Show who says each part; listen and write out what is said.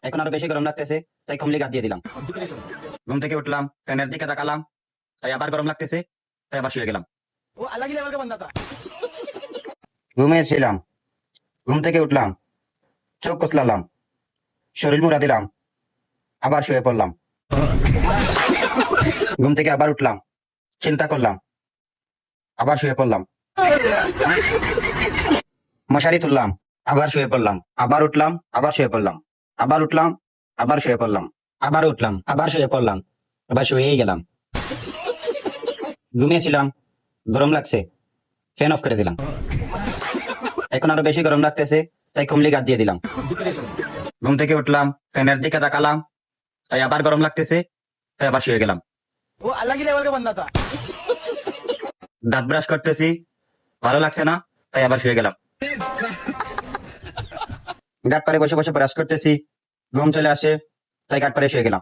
Speaker 1: এখন আরো বেশি গরম লাগতেছে, তাই কমলি গাদ দিয়ে দিলাম। ঘুম থেকে উঠলাম, ফ্যানের দিকে তাকালাম, তাই আবার গরম লাগতেছে, তাই আবার শুয়ে গেলাম।
Speaker 2: वो अलग ही लेवल का बंदा था।
Speaker 1: ঘুমিয়েছিলাম, ঘুম থেকে উঠলাম, চোখ কসলালাম, শরীর মুড়া দিলাম, আবার শুয়ে পড়লাম। ঘুম থেকে আবার উঠলাম, চিন্তা করলাম, আবার শুয়ে পড়লাম। মশারি তুললাম, আবার শুয়ে পড়লাম, আবার উঠলাম, আবার শুয়ে পড়লাম, আবার উঠলাম, আবার শুয়ে পড়লাম, আবার উঠলাম, আবার শুয়ে পড়লাম, আবার শুয়েই গেলাম। ঘুমিয়েছিলাম, গরম লাগছে, ফ্যান অফ করে দিলাম। এখন আরো বেশি গরম লাগতেছে, তাই কমলি গাদ দিয়ে দিলাম। ঘুম থেকে উঠলাম, ফ্যানের দিকে তাকালাম, তাই আবার গরম লাগতেছে, তাই আবার শুয়ে গেলাম।
Speaker 2: वो अलग ही लेवल का बंदा था।
Speaker 1: দাঁত ব্রাশ করতেছি, ভালো লাগছে না, তাই আবার শুয়ে গেলাম। গাঁট পাড়ে বসে বসে ব্রাশ করতেছি, ঘুম চলে আসে, তাই গাঁট পাড়ে শুয়ে গেলাম।